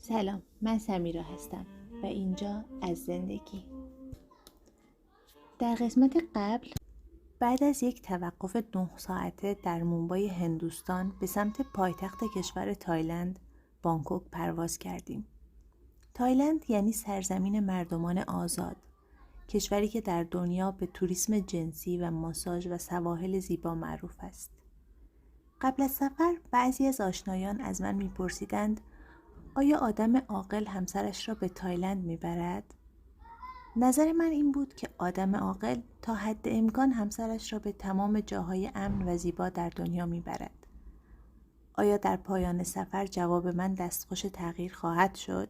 سلام، من سمیرا هستم و اینجا از زندگی. در قسمت قبل بعد از یک توقف 9 ساعته در مومبای هندوستان به سمت پایتخت کشور تایلند بانکوک پرواز کردیم. تایلند یعنی سرزمین مردمان آزاد، کشوری که در دنیا به توریسم جنسی و ماساژ و سواحل زیبا معروف است. قبل از سفر بعضی از آشنایان از من میپرسیدند آیا آدم عاقل همسرش را به تایلند میبرد؟ نظر من این بود که آدم عاقل تا حد امکان همسرش را به تمام جاهای امن و زیبا در دنیا میبرد. آیا در پایان سفر جواب من دستخوش تغییر خواهد شد؟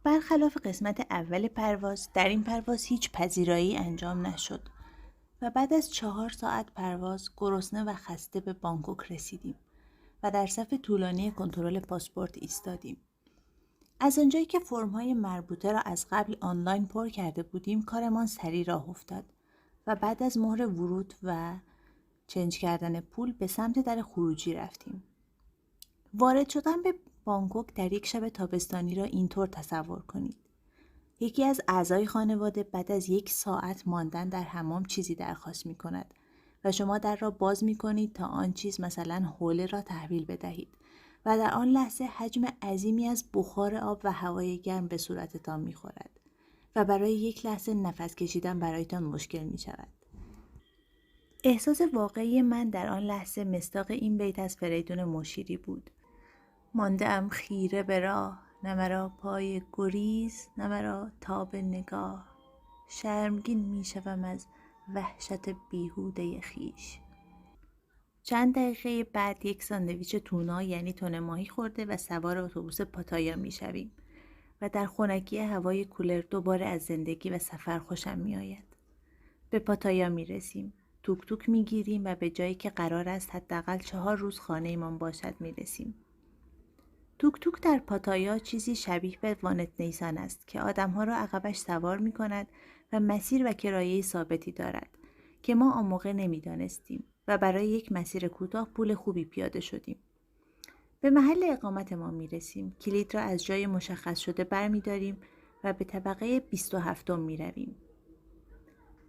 برخلاف قسمت اول پرواز، در این پرواز هیچ پذیرایی انجام نشد و بعد از 4 ساعت پرواز گرسنه و خسته به بانکوک رسیدیم و در صف طولانی کنترل پاسپورت ایستادیم. از آنجایی که فرم‌های مربوطه را از قبل آنلاین پر کرده بودیم، کارمان سریع راه افتاد و بعد از مهر ورود و چنج کردن پول به سمت در خروجی رفتیم. وارد شدن به بانکوک در یک شب تابستانی را اینطور تصور کنید. یکی از اعضای خانواده بعد از 1 ساعت ماندن در حمام چیزی درخواست می کند و شما در را باز می کنید تا آن چیز مثلا حوله را تحویل بدهید و در آن لحظه حجم عظیمی از بخار آب و هوای گرم به صورتتان می خورد و برای یک لحظه نفس کشیدن برایتان مشکل می شود. احساس واقعی من در آن لحظه مصداق این بیت از فریدون مشیری بود: مانده‌ام خیره به راه، نه مرا پای گریز، نه مرا تاب نگاه. شرمگین می شوم از وحشت بیهوده خیش. چند دقیقه بعد یک ساندویچ تونا یعنی تن ماهی خورده و سوار اتوبوس پاتایا می شویم و در خنکی هوای کولر دوباره از زندگی و سفر خوشم می آید. به پاتایا می رسیم. توک توک می گیریم و به جایی که قرار است حداقل 4 روز خانه ایمان باشد می رسیم. توک توک در پاتایا چیزی شبیه به وانت نیسان است که آدمها را عقبش سوار می کند و مسیر و کرایه ثابتی دارد که ما آن موقع نمی دانستیم و برای یک مسیر کوتاه پول خوبی پیاده شدیم. به محل اقامت ما می رسیم. کلید را از جای مشخص شده بر می داریم و به طبقه 27 می رویم.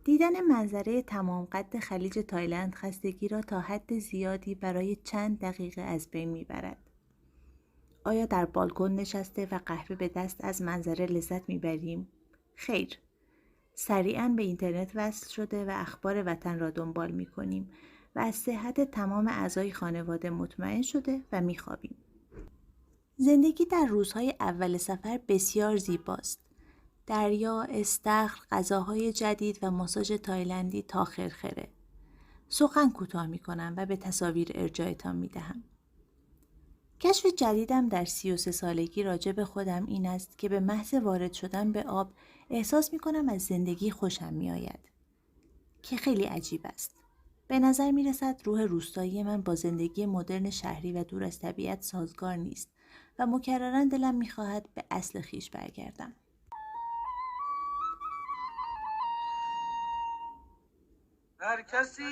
دیدن منظره تمام قد خلیج تایلند خستگی را تا حد زیادی برای چند دقیقه از بین می برد. آیا در بالکن نشسته و قهوه به دست از منظره لذت میبریم؟ خیر. سریعاً به اینترنت وصل شده و اخبار وطن را دنبال میکنیم و از صحت تمام اعضای خانواده مطمئن شده و میخوابیم. زندگی در روزهای اول سفر بسیار زیباست. دریا، استخر، غذاهای جدید و ماساژ تایلندی تا خرخره. سخن کوتاه میکنم و به تصاویر ارجاعتان میدهم. کشف جدیدم در 33 سالگی راجع به خودم این است که به محض وارد شدن به آب احساس می کنم از زندگی خوشم می آید. که خیلی عجیب است. به نظر می رسد روح روستایی من با زندگی مدرن شهری و دور از طبیعت سازگار نیست و مکرراً دلم می خواهد به اصل خویش برگردم. هر کسی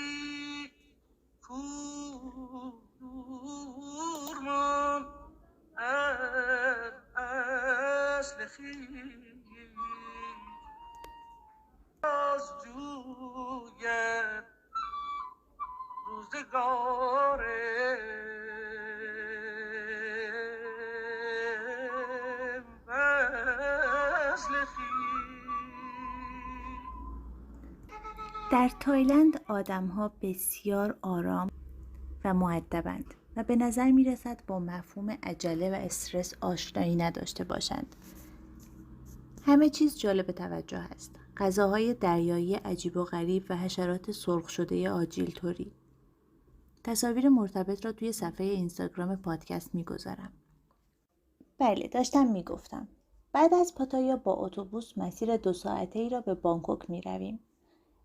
کورمان اصل خویش از جوید روزگار اصل خویش. در تایلند آدم‌ها بسیار آرام و مؤدبند و به نظر می رسد با مفهوم عجله و استرس آشنایی نداشته باشند. همه چیز جالب توجه است. غذاهای دریایی عجیب و غریب و حشرات سرخ شده آجیل توری. تصاویر مرتبط را توی صفحه اینستاگرام پادکست می گذارم. بله، داشتم می گفتم. بعد از پاتایا با اتوبوس مسیر 2 ساعته‌ای را به بانکوک می رویم.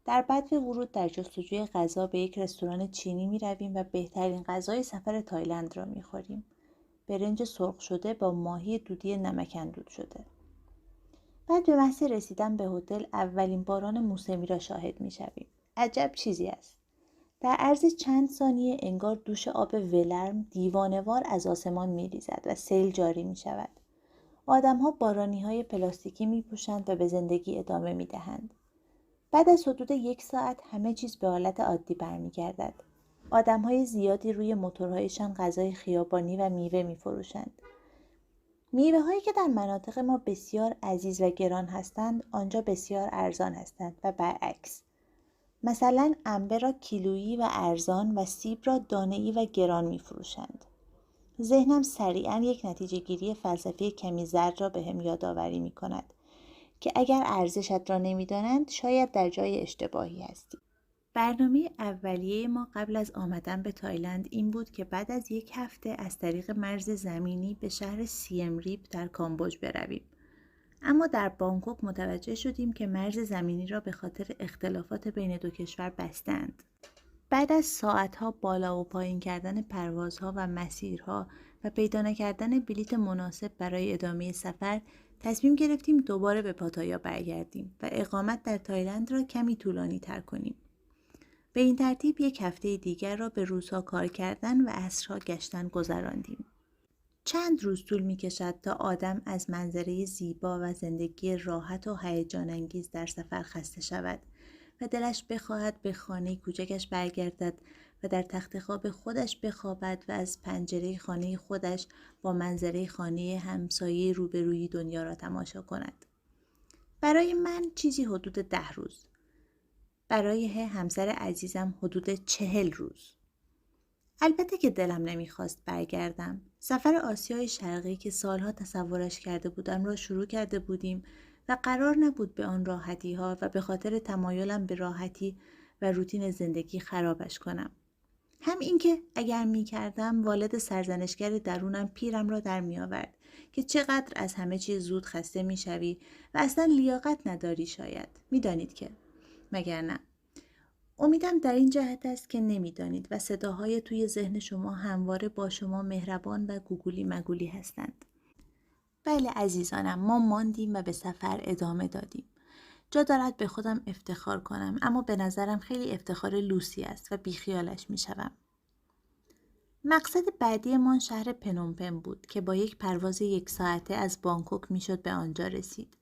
در بدو ورود در جستجوی غذا به یک رستوران چینی می رویم و بهترین غذای سفر تایلند را می خوریم. برنج سرخ شده با ماهی دودی نمک‌اندود شده. بعد به محض رسیدن به هتل اولین باران موسمی را شاهد می شویم. عجب چیزی است. در عرض چند ثانیه انگار دوش آب ولرم دیوانه‌وار از آسمان می‌ریزد و سیل جاری می‌شود. آدم‌ها بارانی‌های پلاستیکی می‌پوشند و به زندگی ادامه می‌دهند. بعد از حدود 1 ساعت همه چیز به حالت عادی برمیگردد. آدم‌های زیادی روی موتورهایشان غذای خیابانی و میوه می‌فروشند. میوه‌هایی که در مناطق ما بسیار عزیز و گران هستند، آنجا بسیار ارزان هستند و برعکس. مثلا انبه را کیلویی و ارزان و سیب را دانه‌ای و گران می‌فروشند. ذهنم سریعاً یک نتیجه گیری فلسفی کمی زرد را به هم یادآوری می‌کند که اگر ارزشت را نمی‌دانند شاید در جای اشتباهی هستی. برنامه اولیه ما قبل از آمدن به تایلند این بود که بعد از 1 هفته از طریق مرز زمینی به شهر سیم ریپ در کامبوج برویم. اما در بانکوک متوجه شدیم که مرز زمینی را به خاطر اختلافات بین دو کشور بستند. بعد از ساعتها بالا و پایین کردن پروازها و مسیرها و پیدا نکردن بلیط مناسب برای ادامه سفر، تصمیم گرفتیم دوباره به پاتایا برگردیم و اقامت در تایلند را کمی طولانی تر کنیم. به این ترتیب 1 هفته دیگر را به روزها کار کردن و عصرها گشتن گذراندیم. چند روز طول می کشد تا آدم از منظره زیبا و زندگی راحت و هیجان انگیز در سفر خسته شود و دلش بخواهد به خانه کوچکش برگردد و در تخت خواب خودش بخوابد و از پنجره خانه خودش با منظره خانه همسایه روبروی دنیا را تماشا کند. برای من چیزی حدود 10 روز. برای همسر عزیزم حدود 40 روز. البته که دلم نمیخواست برگردم. سفر آسیای شرقی که سالها تصورش کرده بودم را شروع کرده بودیم و قرار نبود به آن راحتی ها و به خاطر تمایلم به راحتی و روتین زندگی خرابش کنم. هم اینکه اگر میکردم والد سرزنشگر درونم پیرم را در میآورد که چقدر از همه چیز زود خسته میشوی و اصلا لیاقت نداری شاید. میدانید که مگر نه؟ امیدم در این جهت است که نمیدانید و صداهای توی ذهن شما همواره با شما مهربان و گوگولی مگولی هستند. بله عزیزانم، ما ماندیم و به سفر ادامه دادیم. جا دارد به خودم افتخار کنم، اما به نظرم خیلی افتخار لوسی است و بیخیالش میشوم. مقصد بعدی من شهر پنومپن بود که با 1 پرواز 1 ساعته از بانکوک میشد به آنجا رسید.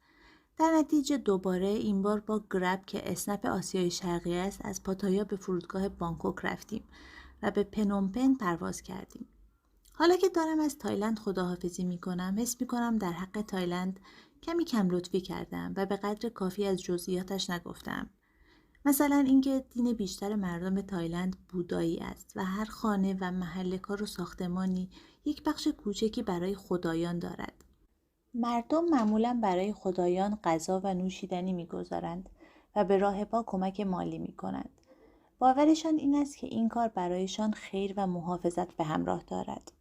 در نتیجه دوباره این بار با گرب که اسنپ آسیای شرقی است از پاتایا به فرودگاه بانکوک رفتیم و به پنومپن پرواز کردیم. حالا که دارم از تایلند خداحافظی می کنم، حس می کنم در حق تایلند کمی کم لطفی کردم و به قدر کافی از جزئیاتش نگفتم. مثلا اینکه دین بیشتر مردم تایلند بودایی است و هر خانه و محل کار و ساختمانی 1 بخش کوچکی برای خدایان دارد. مردم معمولاً برای خدایان غذا و نوشیدنی می‌گذارند و به راهب‌ها کمک مالی می‌کنند. باورشان این است که این کار برایشان خیر و محافظت به همراه دارد.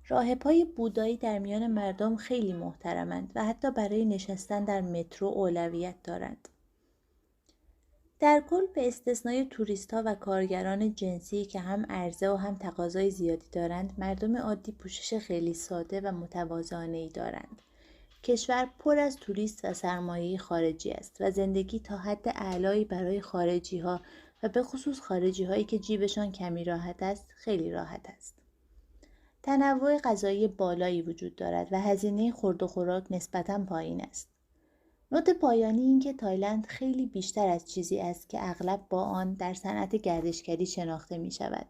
راهب‌های بودایی در میان مردم خیلی محترمند و حتی برای نشستن در مترو اولویت دارند. در کل به استثنای توریست‌ها و کارگران جنسی که هم عرضه و هم تقاضای زیادی دارند، مردم عادی پوشش خیلی ساده و متواضعانه‌ای دارند. کشور پر از توریست و سرمایه خارجی است و زندگی تا حد اعلایی برای خارجی‌ها و به خصوص خارجی‌هایی که جیبشان کمی راحت است، خیلی راحت است. تنوع غذایی بالایی وجود دارد و هزینه خورد و خوراک نسبتاً پایین است. نوت پایانی این که تایلند خیلی بیشتر از چیزی است که اغلب با آن در صنعت گردشگری شناخته می شود.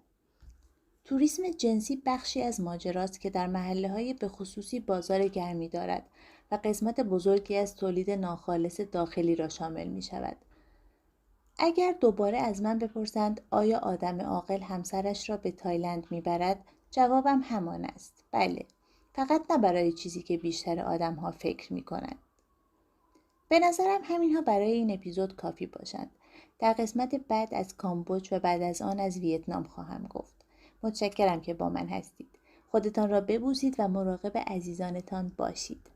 توریسم جنسی بخشی از ماجراست که در محله‌های به خصوصی بازار گرمی دارد و قسمت بزرگی از تولید ناخالص داخلی را شامل می شود. اگر دوباره از من بپرسند آیا آدم عاقل همسرش را به تایلند می برد؟ جوابم همان است. بله، فقط نه برای چیزی که بیشتر آدم‌ها فکر می کنند. به نظرم همینها برای این اپیزود کافی باشند. در قسمت بعد از کامبوج و بعد از آن از ویتنام خواهم گفت. متشکرم که با من هستید. خودتان را ببوسید و مراقب عزیزانتان باشید.